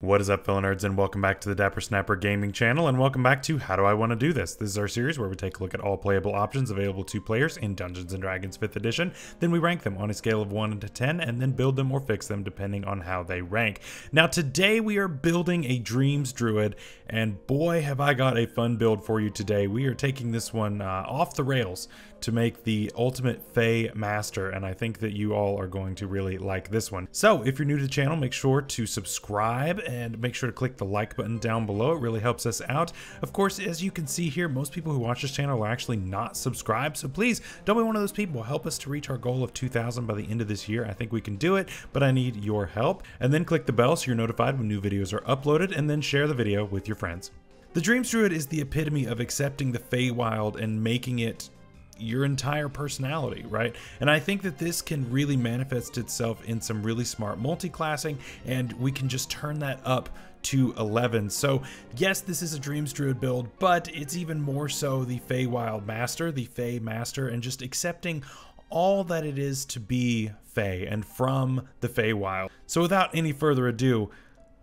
What is up, fellow nerds, and welcome back to the Dapper Snapper Gaming channel, and welcome back to How Do I Want to Do This? This is our series where we take a look at all playable options available to players in Dungeons & Dragons 5th edition, then we rank them on a scale of 1 to 10, and then build them or fix them depending on how they rank. Now today we are building a Dreams Druid, and boy have I got a fun build for you today. We are taking this one off the rails to make the ultimate Fey Master, and I think that you all are going to really like this one. So if you're new to the channel, make sure to subscribe and make sure to click the like button down below. It really helps us out. Of course, as you can see here, most people who watch this channel are actually not subscribed, so please don't be one of those people. Help us to reach our goal of 2,000 by the end of this year. I think we can do it, but I need your help. And then click the bell so you're notified when new videos are uploaded, and then share the video with your friends. The Dreams Druid is the epitome of accepting the Feywild and making it your entire personality, right? And I think that this can really manifest itself in some really smart multi-classing, and we can just turn that up to 11. So yes, this is a Dreams Druid build, but it's even more so the Feywild Master, the Fey Master, and just accepting all that it is to be Fey and from the Feywild. So without any further ado,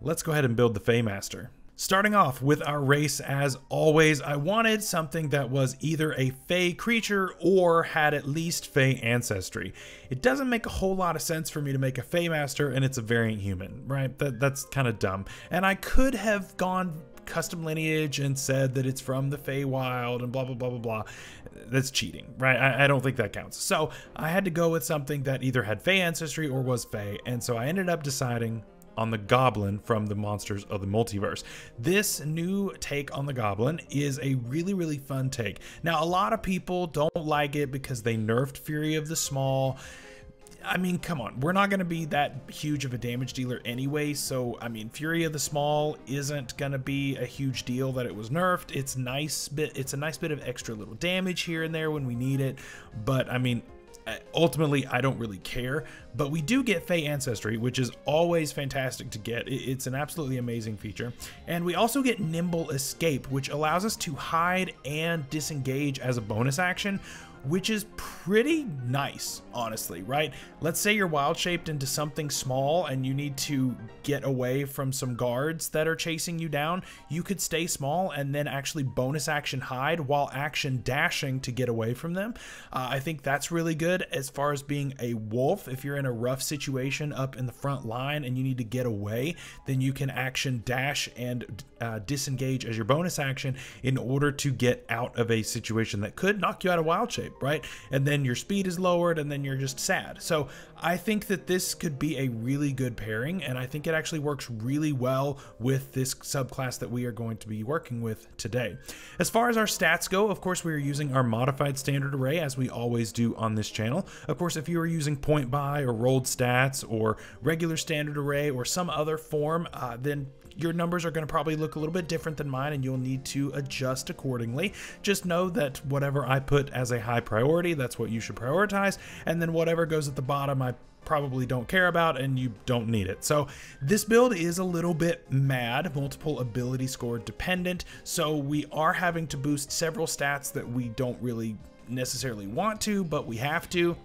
let's go ahead and build the Fey Master. Starting off with our race, as always, I wanted something that was either a Fey creature or had at least Fey ancestry. It doesn't make a whole lot of sense for me to make a Fey Master and it's a variant human, right? That's kind of dumb. And I could have gone custom lineage and said that it's from the Feywild and blah, blah, blah, blah, blah. That's cheating, right? I don't think that counts. So I had to go with something that either had Fey ancestry or was Fey. And so I ended up deciding on the Goblin from the Monsters of the Multiverse. This new take on the Goblin is a really fun take. Now, a lot of people don't like it because they nerfed Fury of the Small. I mean, come on, we're not going to be that huge of a damage dealer anyway, so I mean, Fury of the Small isn't going to be a huge deal that it was nerfed. It's a nice bit of extra little damage here and there when we need it, but I mean, ultimately, I don't really care, but we do get Fey Ancestry, which is always fantastic to get. It's an absolutely amazing feature. And we also get Nimble Escape, which allows us to hide and disengage as a bonus action, which is pretty nice, honestly, right? Let's say you're wild shaped into something small and you need to get away from some guards that are chasing you down. You could stay small and then actually bonus action hide while action dashing to get away from them. I think that's really good as far as being a wolf. If you're in a rough situation up in the front line and you need to get away, then you can action dash and disengage as your bonus action in order to get out of a situation that could knock you out of wild shape, right? And then your speed is lowered and then you're just sad. So I think that this could be a really good pairing, and I think it actually works really well with this subclass that we are going to be working with today. As far as our stats go, of course, we are using our modified standard array as we always do on this channel. Of course, if you are using point buy or rolled stats or regular standard array or some other form, then your numbers are going to probably look a little bit different than mine and you'll need to adjust accordingly. Just know that whatever I put as a high priority, that's what you should prioritize, and then whatever goes at the bottom, I probably don't care about and you don't need it. So this build is a little bit mad, multiple ability score dependent, so we are having to boost several stats that we don't really necessarily want to, but we have to.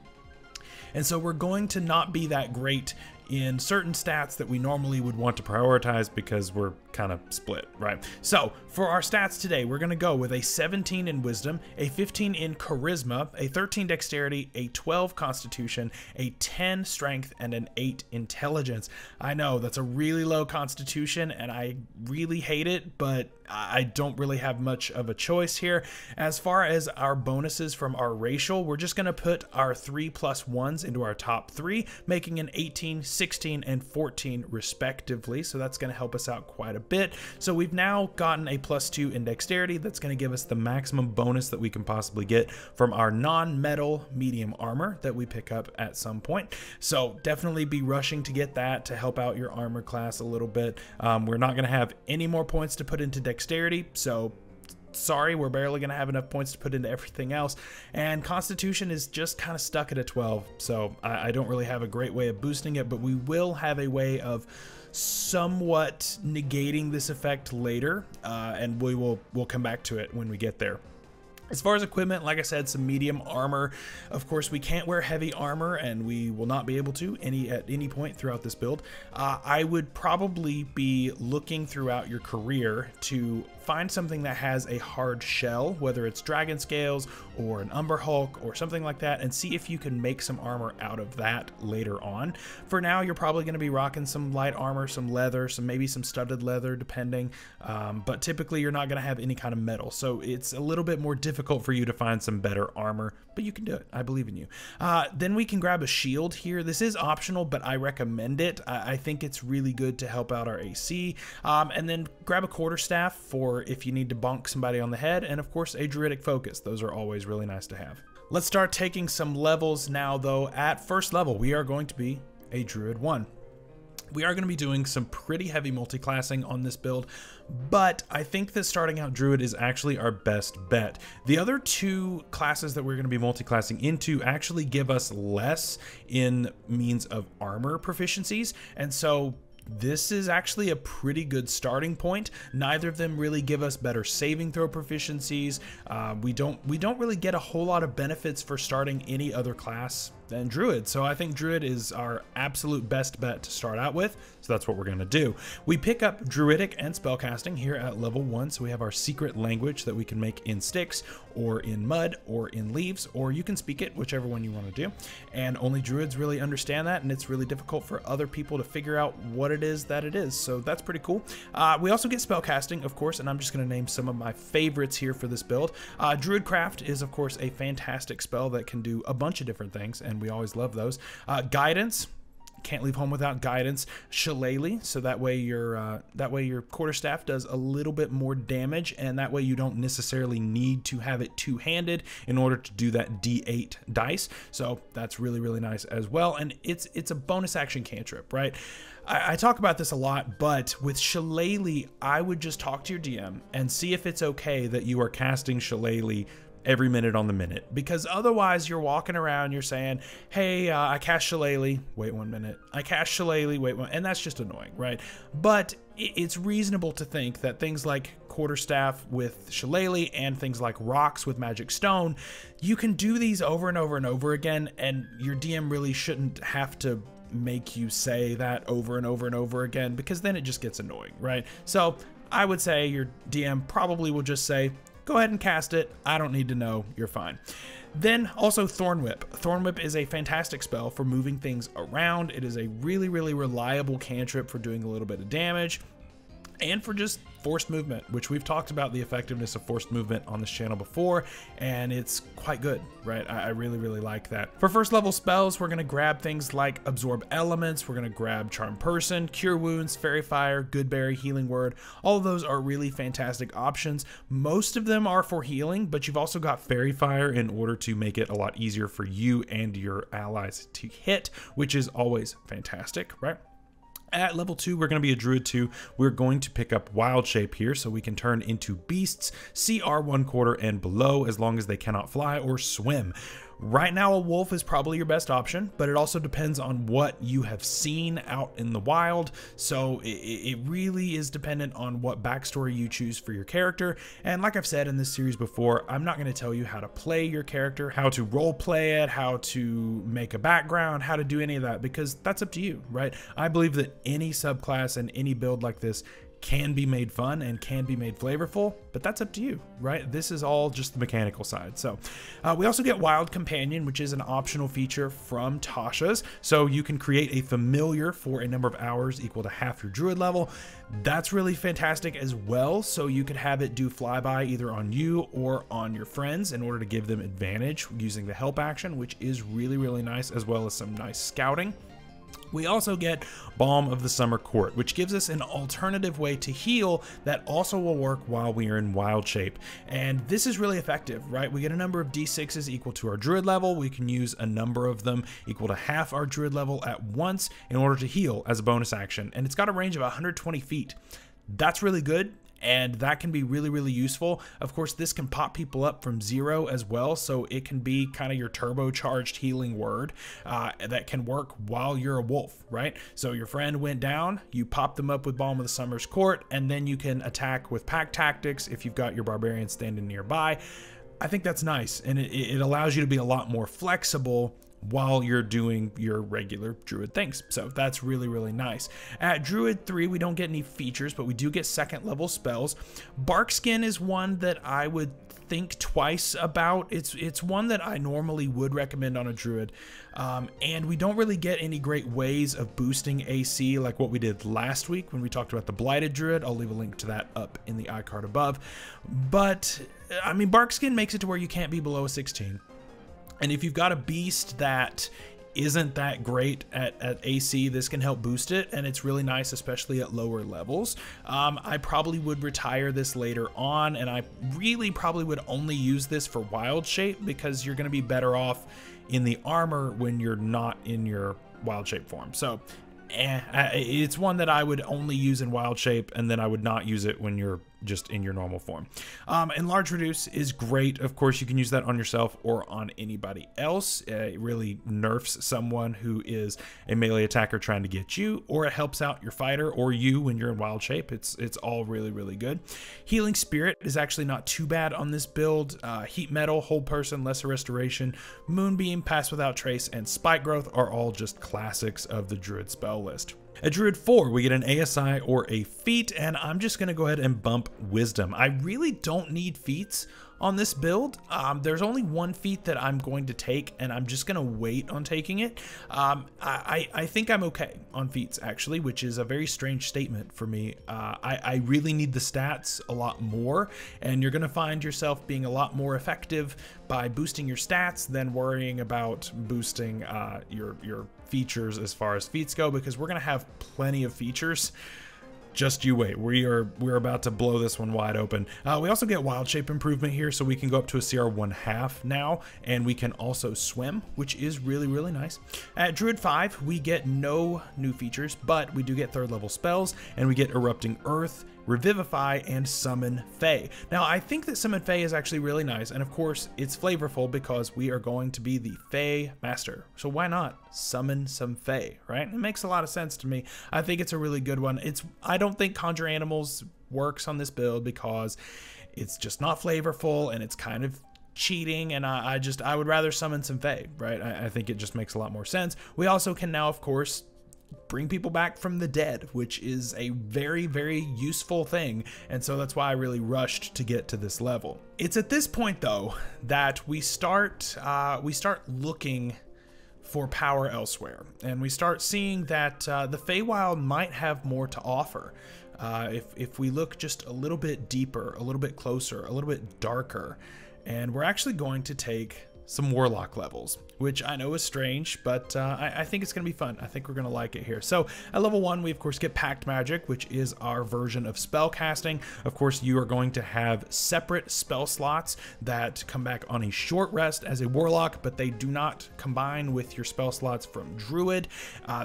And so we're going to not be that great in certain stats that we normally would want to prioritize because we're kind of split, right? So for our stats today, we're going to go with a 17 in Wisdom, a 15 in Charisma, a 13 Dexterity, a 12 Constitution, a 10 Strength, and an 8 Intelligence. I know that's a really low Constitution and I really hate it, but I don't really have much of a choice here. As far as our bonuses from our racial, we're just going to put our 3+1s into our top 3, making an 18, 16, and 14 respectively. So that's going to help us out quite a bit. So we've now gotten a +2 in Dexterity. That's going to give us the maximum bonus that we can possibly get from our non-metal medium armor that we pick up at some point. So definitely be rushing to get that to help out your armor class a little bit. We're not going to have any more points to put into Dexterity, so sorry, we're barely going to have enough points to put into everything else. And Constitution is just kind of stuck at a 12, so I don't really have a great way of boosting it, but we will have a way of somewhat negating this effect later, and we'll come back to it when we get there. As far as equipment, like I said, some medium armor. Of course, we can't wear heavy armor, and we will not be able to at any point throughout this build. I would probably be looking throughout your career to find something that has a hard shell, whether it's dragon scales or an umber hulk or something like that, and see if you can make some armor out of that later on. For now, you're probably going to be rocking some light armor, some leather, maybe some studded leather, depending. But typically, you're not going to have any kind of metal, so it's a little bit more difficult for you to find some better armor, but you can do it. I believe in you. Then we can grab a shield here. This is optional, but I recommend it. I think it's really good to help out our AC. And then grab a quarterstaff for if you need to bonk somebody on the head, and of course a druidic focus. Those are always really nice to have. Let's start taking some levels now, though. At first level, we are going to be a Druid 1. We are going to be doing some pretty heavy multi-classing on this build, but I think that starting out Druid is actually our best bet. The other two classes that we're going to be multi-classing into actually give us less in means of armor proficiencies, and so this is actually a pretty good starting point. Neither of them really give us better saving throw proficiencies. We don't really get a whole lot of benefits for starting any other class than Druid. So I think Druid is our absolute best bet to start out with. So that's what we're going to do. We pick up Druidic and spellcasting here at level 1. So we have our secret language that we can make in sticks or in mud or in leaves, or you can speak it, whichever one you want to do. And only Druids really understand that, and it's really difficult for other people to figure out what it is that it is. So that's pretty cool. We also get spellcasting, of course, and I'm just going to name some of my favorites here for this build. Druidcraft is, of course, a fantastic spell that can do a bunch of different things, and we always love those. Guidance, can't leave home without guidance. Shillelagh, so that way your quarterstaff does a little bit more damage, and that way you don't necessarily need to have it two-handed in order to do that D8 dice. So that's really, really nice as well, and it's a bonus action cantrip, right? I talk about this a lot, but with Shillelagh, I would just talk to your DM and see if it's okay that you are casting Shillelagh every minute on the minute, because otherwise you're walking around, you're saying, hey, I cast Shillelagh, wait 1 minute, I cast Shillelagh, wait one, and that's just annoying, right? But it's reasonable to think that things like quarterstaff with Shillelagh and things like rocks with magic stone, you can do these over and over and over again, and your DM really shouldn't have to make you say that over and over and over again, because then it just gets annoying, right? So I would say your DM probably will just say, go ahead and cast it. I don't need to know. You're fine. Then also Thorn Whip. Thorn Whip is a fantastic spell for moving things around. It is a really, really reliable cantrip for doing a little bit of damage and for just forced movement, which we've talked about the effectiveness of forced movement on this channel before, and it's quite good, right? I really, really like that. For first level spells, we're gonna grab things like Absorb Elements, we're gonna grab Charm Person, Cure Wounds, Fairy Fire, Goodberry, Healing Word. All of those are really fantastic options. Most of them are for healing, but you've also got Fairy Fire in order to make it a lot easier for you and your allies to hit, which is always fantastic, right? At level 2, we're going to be a Druid 2. We're going to pick up Wild Shape here so we can turn into beasts, CR 1/4 and below, as long as they cannot fly or swim. Right now, a wolf is probably your best option, but it also depends on what you have seen out in the wild. So it really is dependent on what backstory you choose for your character. And like I've said in this series before, I'm not going to tell you how to play your character, how to role play it, how to make a background, how to do any of that, because that's up to you, right? I believe that any subclass and any build like this can be made fun and can be made flavorful, but that's up to you, right? This is all just the mechanical side. So we also get Wild Companion, which is an optional feature from Tasha's. So you can create a familiar for a number of hours equal to half your Druid level. That's really fantastic as well. So you could have it do flyby either on you or on your friends in order to give them advantage using the help action, which is really, really nice, as well as some nice scouting. We also get Balm of the Summer Court, which gives us an alternative way to heal that also will work while we are in Wild Shape. And this is really effective, right? We get a number of D6s equal to our Druid level. We can use a number of them equal to half our Druid level at once in order to heal as a bonus action. And it's got a range of 120 feet. That's really good, and that can be really, really useful. Of course, this can pop people up from 0 as well, so it can be kind of your turbocharged healing word that can work while you're a wolf, right? So your friend went down, you pop them up with Balm of the Summer's Court, and then you can attack with pack tactics if you've got your barbarian standing nearby. I think that's nice, and it allows you to be a lot more flexible while you're doing your regular Druid things. So that's really, really nice. At Druid 3, we don't get any features, but we do get second level spells. Barkskin is one that I would think twice about. It's one that I normally would recommend on a Druid, and we don't really get any great ways of boosting AC like what we did last week when we talked about the Blighted Druid. I'll leave a link to that up in the iCard above. But I mean, Barkskin makes it to where you can't be below a 16. And if you've got a beast that isn't that great at AC, this can help boost it, and it's really nice, especially at lower levels. I probably would retire this later on, and I really probably would only use this for wild shape, because you're going to be better off in the armor when you're not in your wild shape form. So it's one that I would only use in wild shape, and then I would not use it when you're just in your normal form. Enlarge Reduce is great. Of course, you can use that on yourself or on anybody else. It really nerfs someone who is a melee attacker trying to get you, or it helps out your fighter or you when you're in wild shape. It's all really, really good. Healing Spirit is actually not too bad on this build. Heat Metal, Hold Person, Lesser Restoration, Moonbeam, Pass Without Trace, and Spike Growth are all just classics of the Druid spell list. At Druid 4, we get an ASI or a feat, and I'm just going to go ahead and bump Wisdom. I really don't need feats on this build. There's only one feat that I'm going to take, and I'm just going to wait on taking it. I think I'm okay on feats, actually, which is a very strange statement for me. I really need the stats a lot more, and you're going to find yourself being a lot more effective by boosting your stats than worrying about boosting your features as far as feats go, because we're going to have plenty of features. Just you wait. We're about to blow this one wide open. We also get wild shape improvement here, so we can go up to a CR 1/2 now, and we can also swim, which is really, really nice. At Druid 5, we get no new features, but we do get third level spells, and we get Erupting Earth, Revivify, and Summon Fey. Now, I think that Summon Fey is actually really nice, and of course, it's flavorful because we are going to be the Fey Master. So why not summon some Fey, right? It makes a lot of sense to me. I think it's a really good one. I don't think Conjure Animals works on this build because it's just not flavorful, and it's kind of cheating, and I would rather summon some Fey, right? I think it just makes a lot more sense. We also can now, of course, bring people back from the dead, which is a very, very useful thing, and so that's why I really rushed to get to this level. It's at this point, though, that we start looking for power elsewhere, and we start seeing that the Feywild might have more to offer. If we look just a little bit deeper, a little bit closer, a little bit darker, and we're actually going to take some Warlock levels, which I know is strange, but I think it's going to be fun. I think we're going to like it here. So at level 1, we of course get Pact Magic, which is our version of spell casting. Of course, you are going to have separate spell slots that come back on a short rest as a Warlock, but they do not combine with your spell slots from Druid.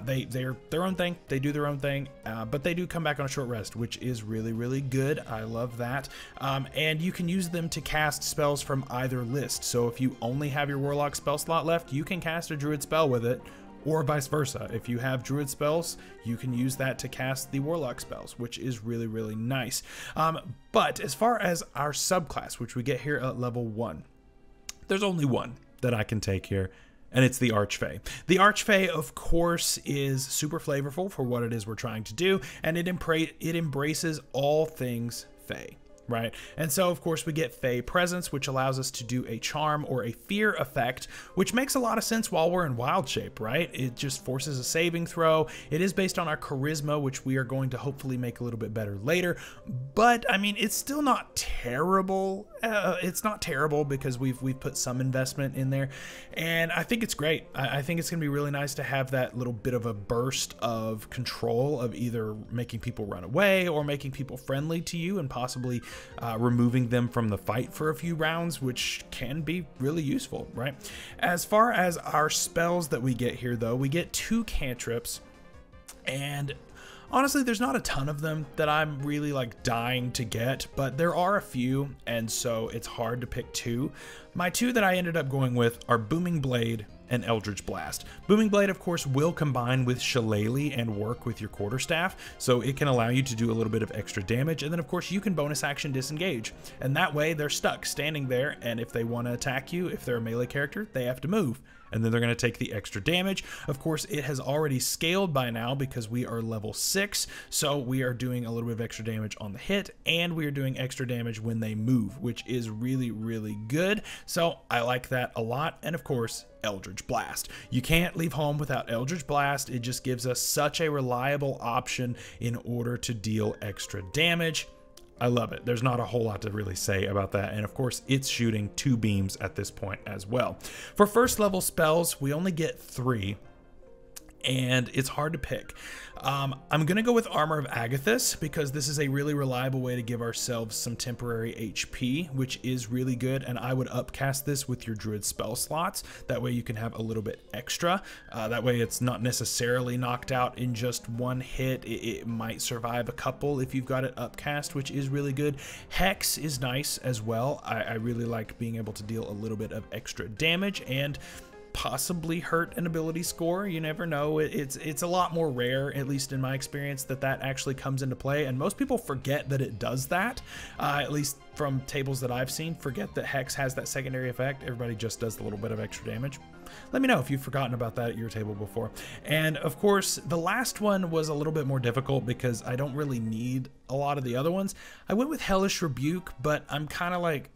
They're their own thing. They do their own thing, but they do come back on a short rest, which is really, really good. I love that. And you can use them to cast spells from either list. So if you only have your Warlock spell slot left, you can cast a Druid spell with it, or vice versa. If you have Druid spells, you can use that to cast the Warlock spells, which is really, really nice. But as far as our subclass, which we get here at level 1, there's only one that I can take here, and it's the Archfey. The Archfey, of course, is super flavorful for what it is we're trying to do, and it embraces all things Fey. Right, and so of course we get Fey Presence, which allows us to do a charm or a fear effect, which makes a lot of sense while we're in wild shape, right? It just forces a saving throw. It is based on our charisma, which we are going to hopefully make a little bit better later, but I mean, it's still not terrible. It's not terrible because we've put some investment in there, and I think it's great. I think it's gonna be really nice to have that little bit of a burst of control of either making people run away or making people friendly to you, and possibly removing them from the fight for a few rounds, which can be really useful, right? As far as our spells that we get here, though, we get 2 cantrips, and Honestly, there's not a ton of them that I'm really like dying to get, but there are a few, and so it's hard to pick two. My two that I ended up going with are Booming Blade and Eldritch Blast. Booming Blade, of course, will combine with Shillelagh and work with your quarterstaff, so it can allow you to do a little bit of extra damage, and then of course you can bonus action disengage, and that way they're stuck standing there, and if they want to attack you, if they're a melee character, they have to move, and then they're going to take the extra damage. Of course, it has already scaled by now because we are level 6, so we are doing a little bit of extra damage on the hit, and we are doing extra damage when they move, which is really, really good. So I like that a lot. And of course, Eldritch Blast. You can't leave home without Eldritch Blast. It just gives us such a reliable option in order to deal extra damage. I love it. There's not a whole lot to really say about that. And of course, it's shooting 2 beams at this point as well. For first level spells, we only get 3. And it's hard to pick. I'm going to go with Armor of Agathis because this is a really reliable way to give ourselves some temporary HP, which is really good. And I would upcast this with your Druid spell slots. That way you can have a little bit extra. That way it's not necessarily knocked out in just one hit. It might survive a couple if you've got it upcast, which is really good. Hex is nice as well. I really like being able to deal a little bit of extra damage and possibly hurt an ability score. You never know. It's a lot more rare, at least in my experience, that actually comes into play, and most people forget that it does that. At least from tables that I've seen, forget that Hex has that secondary effect. Everybody just does a little bit of extra damage. Let me know if you've forgotten about that at your table before. And of course, the last one was a little bit more difficult because I don't really need a lot of the other ones. I went with Hellish Rebuke, but I'm kind of like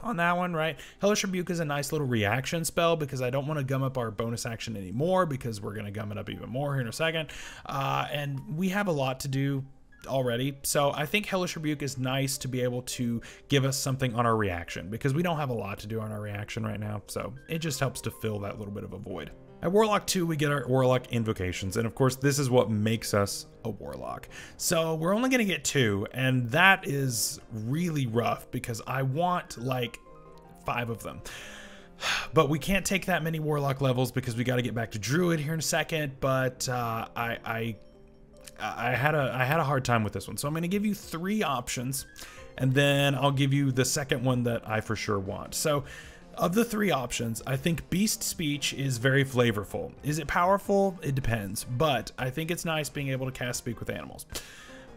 on that one, right? Hellish Rebuke is a nice little reaction spell because I don't want to gum up our bonus action anymore because we're going to gum it up even more here in a second. And we have a lot to do already. So I think Hellish Rebuke is nice to be able to give us something on our reaction because we don't have a lot to do on our reaction right now. So it just helps to fill that little bit of a void. At Warlock 2, we get our Warlock Invocations, and of course, this is what makes us a Warlock. So we're only going to get 2, and that is really rough because I want like 5 of them. But we can't take that many Warlock levels because we got to get back to Druid here in a second, but I had a hard time with this one. So I'm going to give you 3 options, and then I'll give you the second one that I for sure want. So of the 3 options, I think Beast Speech is very flavorful. Is it powerful? It depends, but I think it's nice being able to cast Speak with Animals.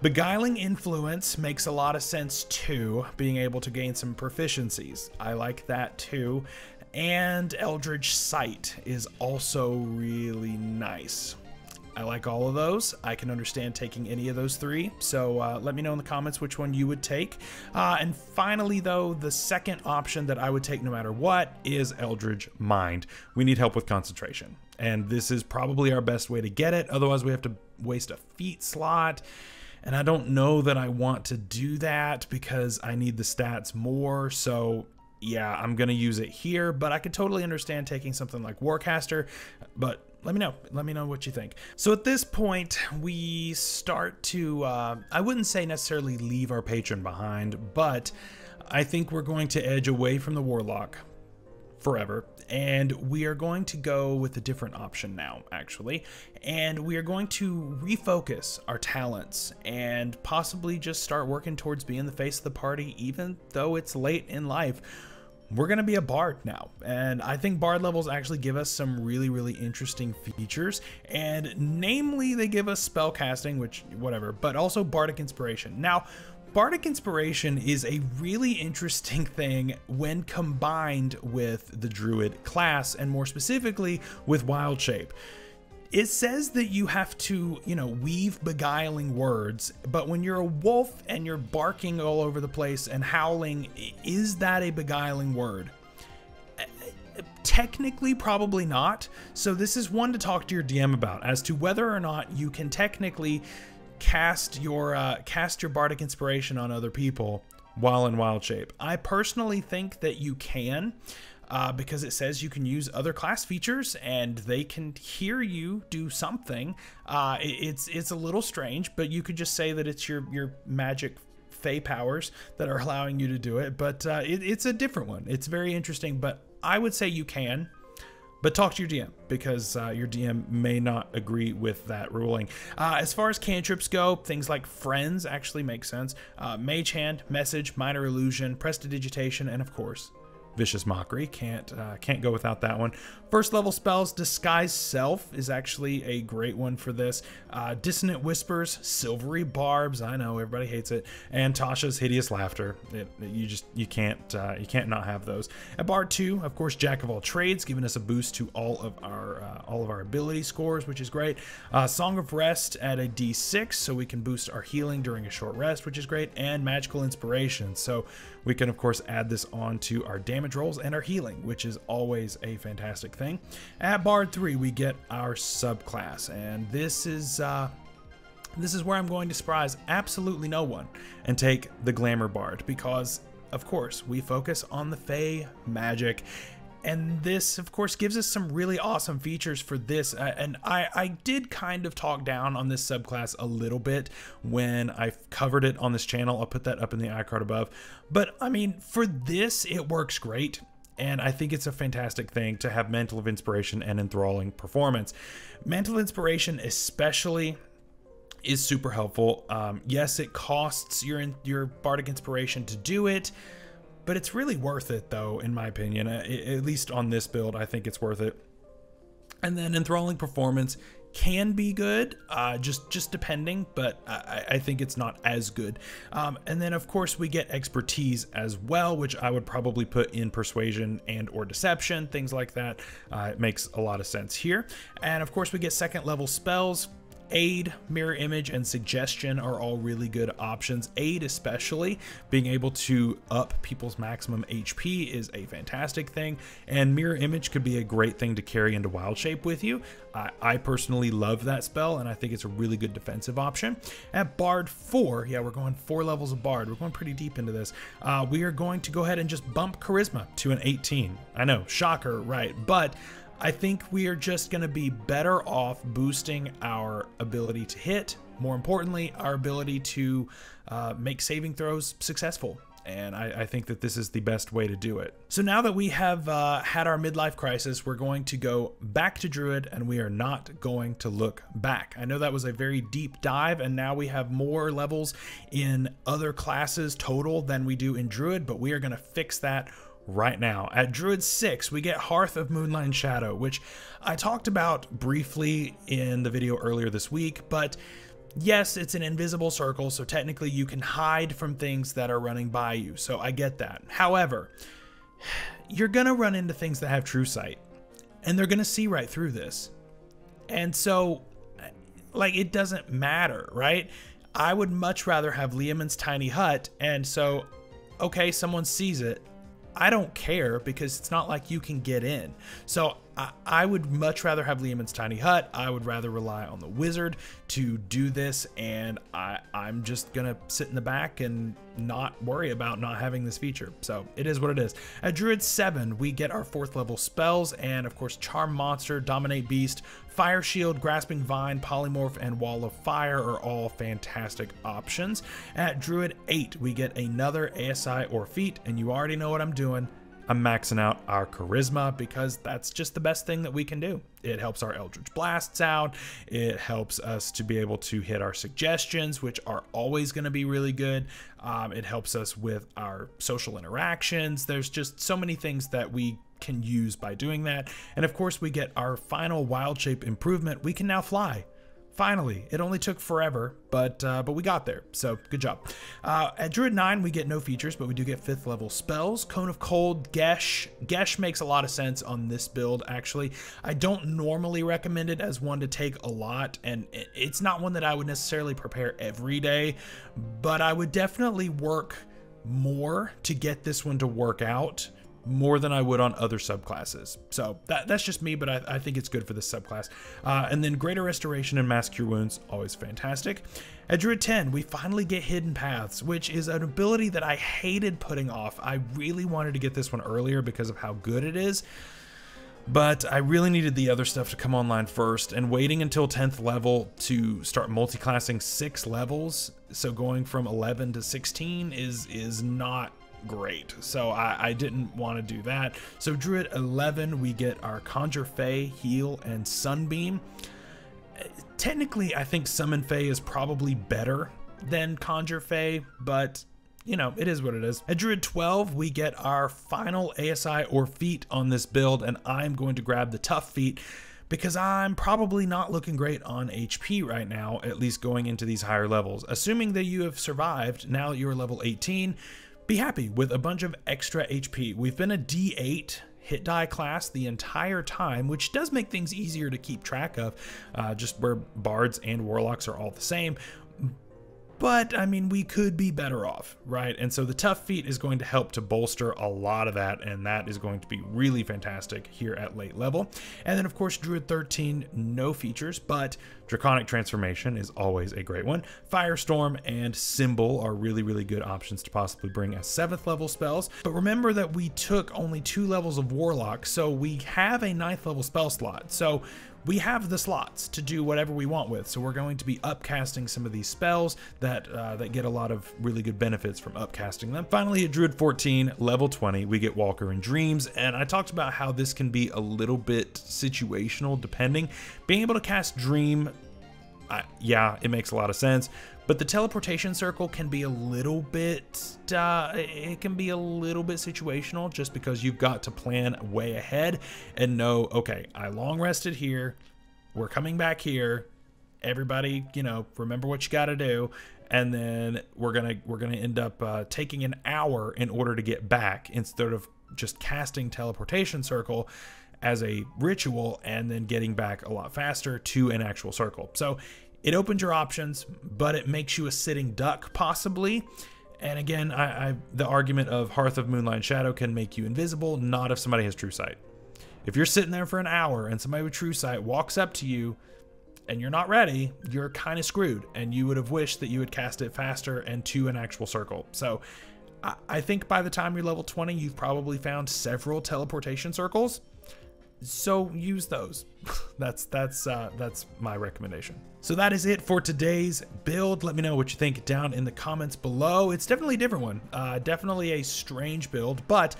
Beguiling Influence makes a lot of sense too, being able to gain some proficiencies. I like that too. And Eldritch Sight is also really nice. I like all of those. I can understand taking any of those 3. So let me know in the comments which one you would take. And finally, though, the second option that I would take no matter what is Eldritch Mind. We need help with concentration. And this is probably our best way to get it. Otherwise, we have to waste a feat slot. And I don't know that I want to do that because I need the stats more. So yeah, I'm going to use it here. But I could totally understand taking something like Warcaster. But let me know what you think. So at this point, we start to, I wouldn't say necessarily leave our patron behind, but I think we're going to edge away from the Warlock forever. And we are going to go with a different option now, actually. And we are going to refocus our talents and possibly just start working towards being the face of the party, even though it's late in life. We're going to be a bard now, and I think bard levels actually give us some really, really interesting features, and namely they give us spell casting, which whatever, but also bardic inspiration. Now, bardic inspiration is a really interesting thing when combined with the druid class, and more specifically with wild shape. It says that you have to, weave beguiling words, but when you're a wolf and you're barking all over the place and howling, is that a beguiling word? Technically, probably not. So this is one to talk to your DM about as to whether or not you can technically cast your bardic inspiration on other people while in wild shape. I personally think that you can. Because it says you can use other class features and they can hear you do something. It's a little strange, but you could just say that it's your magic Fey powers that are allowing you to do it. But it's a different one. It's very interesting, but I would say you can. But talk to your DM, because your DM may not agree with that ruling. As far as cantrips go, things like Friends actually make sense. Mage Hand, Message, Minor Illusion, Prestidigitation, and of course, Vicious Mockery. Can't go without that one. First level spells, Disguise Self is actually a great one for this. Dissonant Whispers, Silvery Barbs, I know everybody hates it, and Tasha's Hideous Laughter. You can't not have those. At Bard 2, of course, Jack of all trades, giving us a boost to all of our ability scores, which is great. Song of Rest at a D6, so we can boost our healing during a short rest, which is great, and Magical Inspiration, so we can of course add this on to our damage rolls and our healing, which is always a fantastic thing. At Bard 3, we get our subclass, and this is where I'm going to surprise absolutely no one and take the Glamour Bard, because of course we focus on the Fey magic. And this, of course, gives us some really awesome features for this. And I did kind of talk down on this subclass a little bit when I covered it on this channel. I'll put that up in the iCard above. But, I mean, for this, it works great. And I think it's a fantastic thing to have Mantle of Inspiration and Enthralling Performance. Mantle Inspiration especially is super helpful. Yes, it costs your Bardic Inspiration to do it, but it's really worth it, though, in my opinion. At least on this build, I think it's worth it. And then Enthralling Performance can be good, just depending, but I think it's not as good. And then, of course, we get Expertise as well, which I would probably put in Persuasion and or Deception, things like that. It makes a lot of sense here. And, of course, we get second level spells. Aid, Mirror Image, and Suggestion are all really good options. Aid especially, being able to up people's maximum HP is a fantastic thing, and Mirror Image could be a great thing to carry into Wild Shape with you. I personally love that spell, and I think it's a really good defensive option. At Bard 4, yeah, we're going 4 levels of Bard. We're going pretty deep into this. We are going to go ahead and just bump Charisma to an 18. I know, shocker, right? But I think we are just going to be better off boosting our ability to hit, more importantly, our ability to make saving throws successful. And I think that this is the best way to do it. So now that we have had our midlife crisis, we're going to go back to Druid, and we are not going to look back. I know that was a very deep dive, and now we have more levels in other classes total than we do in Druid, but we are going to fix that right now. At Druid 6, we get Hearth of Moonlight Shadow, which I talked about briefly in the video earlier this week, but yes, it's an invisible circle, so technically you can hide from things that are running by you, so I get that. However, you're gonna run into things that have true sight, and they're gonna see right through this. And so, like, it doesn't matter, right? I would much rather have Liamon's tiny hut, and so, okay, someone sees it, I don't care, because it's not like you can get in. So I would much rather have Liamon's tiny hut. I would rather rely on the wizard to do this, and I'm just gonna sit in the back and not worry about not having this feature. So it is what it is. At Druid 7, we get our 4th level spells, and of course Charm Monster, Dominate Beast, Fire Shield, Grasping Vine, Polymorph, and Wall of Fire are all fantastic options. At Druid 8, we get another ASI or feat, and you already know what I'm doing. I'm maxing out our Charisma, because that's just the best thing that we can do. It helps our Eldritch Blasts out. It helps us to be able to hit our Suggestions, which are always going to be really good. It helps us with our social interactions. There's just so many things that we can use by doing that. And of course, we get our final Wild Shape improvement. We can now fly. Finally, it only took forever, but we got there, so good job. At Druid 9, we get no features, but we do get 5th level spells. Cone of Cold, Gesh. Gesh makes a lot of sense on this build, actually. I don't normally recommend it as one to take a lot, and it's not one that I would necessarily prepare every day, but I would definitely work more to get this one to work out, more than I would on other subclasses. So that's just me, but I think it's good for this subclass. And then Greater Restoration and Mass Cure Wounds, always fantastic. At Druid 10, we finally get Hidden Paths, which is an ability that I hated putting off. I really wanted to get this one earlier because of how good it is, but I really needed the other stuff to come online first, and waiting until 10th level to start multiclassing 6 levels, so going from 11 to 16 is not great. So I didn't want to do that. So Druid 11, we get our Conjure Fey, Heal, and Sunbeam. Technically, I think Summon Fey is probably better than Conjure Fey, but you know, it is what it is. At Druid 12, we get our final ASI or feat on this build, and I'm going to grab the Tough Feat because I'm probably not looking great on HP right now, at least going into these higher levels. Assuming that you have survived now that you're level 18, be happy with a bunch of extra HP. We've been a D8 hit die class the entire time, which does make things easier to keep track of, just where bards and warlocks are all the same. But I mean, we could be better off, right? And so the Tough Feat is going to help to bolster a lot of that, and that is going to be really fantastic here at late level. And then of course, Druid 13, no features, but Draconic Transformation is always a great one. Firestorm and Symbol are really, really good options to possibly bring as 7th level spells. But remember that we took only 2 levels of Warlock, so we have a 9th level spell slot. So we have the slots to do whatever we want with, so we're going to be upcasting some of these spells that get a lot of really good benefits from upcasting them. Finally, at Druid 14, level 20, we get Walker in Dreams, and I talked about how this can be a little bit situational depending. Being able to cast Dream, yeah, it makes a lot of sense, but the teleportation circle can be a little bit, it can be a little bit situational just because you've got to plan way ahead and know, okay, I long rested here, we're coming back here, everybody, you know, remember what you got to do, and then we're gonna end up taking an hour in order to get back instead of just casting teleportation circle as a ritual and then getting back a lot faster to an actual circle. So it opens your options, but it makes you a sitting duck possibly. And again, the argument of Hearth of Moonlight Shadow can make you invisible, not if somebody has True Sight. If you're sitting there for an hour and somebody with True Sight walks up to you and you're not ready, you're kind of screwed, and you would have wished that you had cast it faster and to an actual circle. So I think by the time you're level 20, you've probably found several teleportation circles. So use those. That's my recommendation. So that is it for today's build. Let me know what you think down in the comments below. It's definitely a different one, definitely a strange build, but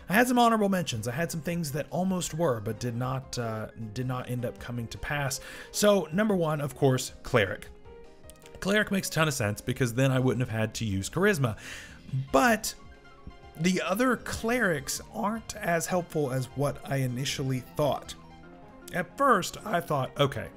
I had some honorable mentions. I had some things that almost were, but did not end up coming to pass. So number one, of course, Cleric. Cleric makes a ton of sense because then I wouldn't have had to use Charisma, but the other clerics aren't as helpful as what I initially thought. At first, I thought, okay,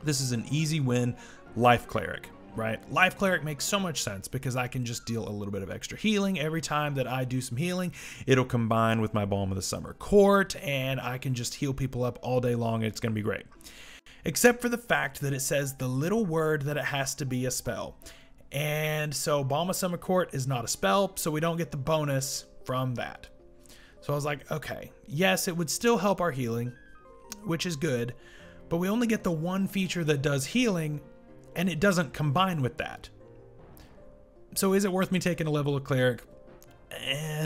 this is an easy win, Life Cleric, right? Life Cleric makes so much sense because I can just deal a little bit of extra healing every time that I do some healing. It'll combine with my Balm of the Summer Court, and I can just heal people up all day long. It's going to be great. Except for the fact that it says the little word that it has to be a spell. And so Balm of Summer Court is not a spell, so we don't get the bonus from that. So I was like, okay, yes, it would still help our healing, which is good, but we only get the one feature that does healing, and it doesn't combine with that. So is it worth me taking a level of Cleric?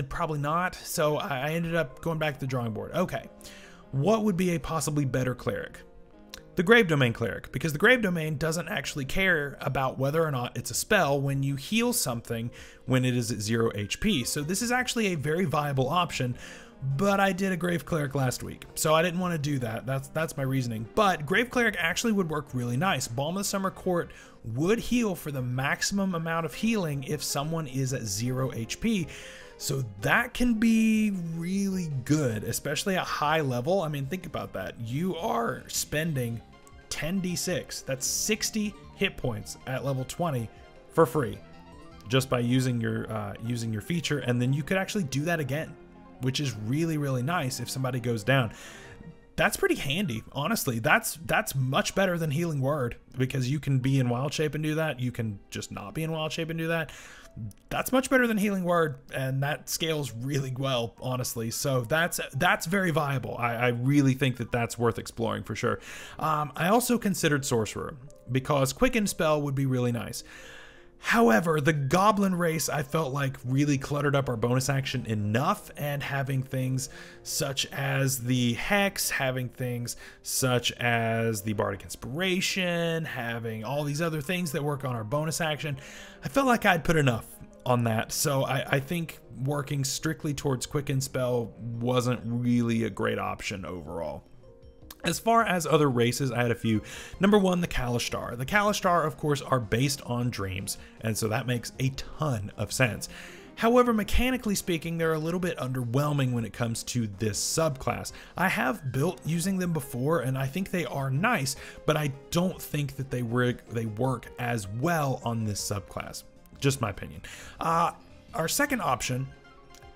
Probably not. So I ended up going back to the drawing board. Okay, what would be a possibly better Cleric? The Grave Domain Cleric, because the Grave Domain doesn't actually care about whether or not it's a spell when you heal something when it is at 0 HP. So this is actually a very viable option, but I did a Grave Cleric last week, so I didn't want to do that. That's my reasoning. But Grave Cleric actually would work really nice. Balm of the Summer Court would heal for the maximum amount of healing if someone is at 0 HP. So that can be really good, especially at high level. I mean, think about that. You are spending 10d6. That's 60 hit points at level 20 for free, just by using your feature, and then you could actually do that again, which is really, really nice if somebody goes down. That's pretty handy, honestly. That's much better than Healing Word, because you can be in wild shape and do that. You can just not be in wild shape and do that. That's much better than Healing Word, and that scales really well, honestly. So that's very viable. I really think that that's worth exploring for sure. I also considered Sorcerer, because Quicken Spell would be really nice. However, the Goblin race, I felt like, really cluttered up our bonus action enough, and having things such as the Hex, having things such as the Bardic Inspiration, having all these other things that work on our bonus action, I felt like I'd put enough on that. So I think working strictly towards Quicken Spell wasn't really a great option overall. As far as other races, I had a few. Number one, the Kalashtar. The Kalashtar, of course, are based on dreams, and so that makes a ton of sense. However, mechanically speaking, they're a little bit underwhelming when it comes to this subclass. I have built using them before, and I think they are nice, but I don't think that they work as well on this subclass. Just my opinion. Our second option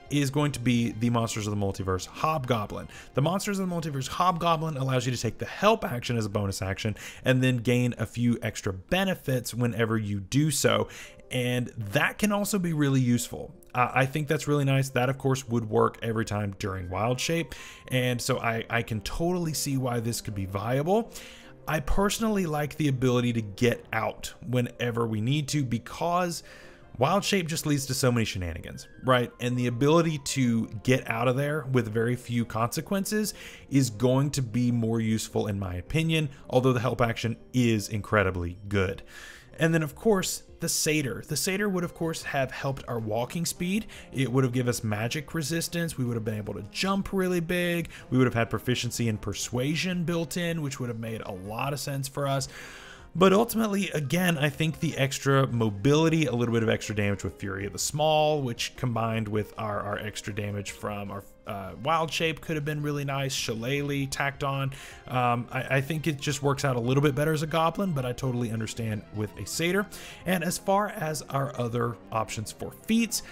is going to be the Monsters of the Multiverse Hobgoblin. The Monsters of the Multiverse Hobgoblin allows you to take the help action as a bonus action and then gain a few extra benefits whenever you do so. And that can also be really useful. I think that's really nice. That, of course, would work every time during Wild Shape. And so I can totally see why this could be viable. I personally like the ability to get out whenever we need to, because Wild Shape just leads to so many shenanigans, right? And the ability to get out of there with very few consequences is going to be more useful in my opinion, although the help action is incredibly good. And then, of course, the Satyr. The Satyr would, of course, have helped our walking speed. It would have given us magic resistance. We would have been able to jump really big. We would have had proficiency in persuasion built in, which would have made a lot of sense for us. But ultimately, again, I think the extra mobility, a little bit of extra damage with Fury of the Small, which combined with our extra damage from our Wild Shape could have been really nice. Shillelagh tacked on. I think it just works out a little bit better as a Goblin, but I totally understand with a Satyr. And as far as our other options for feats,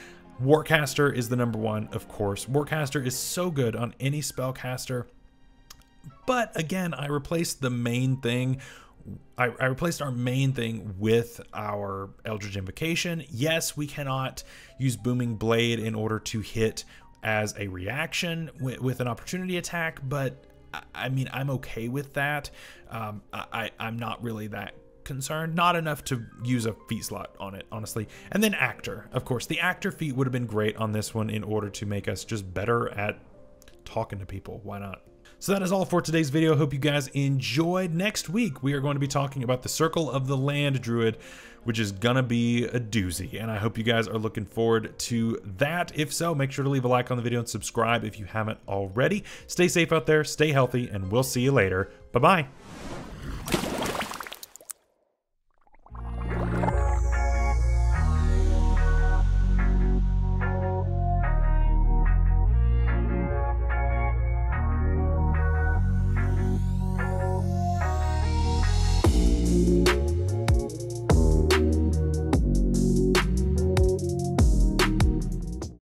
Warcaster is the number one, of course. Warcaster is so good on any spellcaster. But again, I replaced the main thing. I replaced our main thing with our Eldritch Invocation. Yes, we cannot use Booming Blade in order to hit as a reaction with an opportunity attack, but I mean, I'm okay with that. I'm not really that concerned. Not enough to use a feat slot on it, honestly. And then Actor. Of course, the Actor feat would have been great on this one in order to make us just better at talking to people. Why not? So that is all for today's video. Hope you guys enjoyed. Next week, we are going to be talking about the Circle of the Land Druid, which is gonna be a doozy. And I hope you guys are looking forward to that. If so, make sure to leave a like on the video and subscribe if you haven't already. Stay safe out there, stay healthy, and we'll see you later. Bye-bye.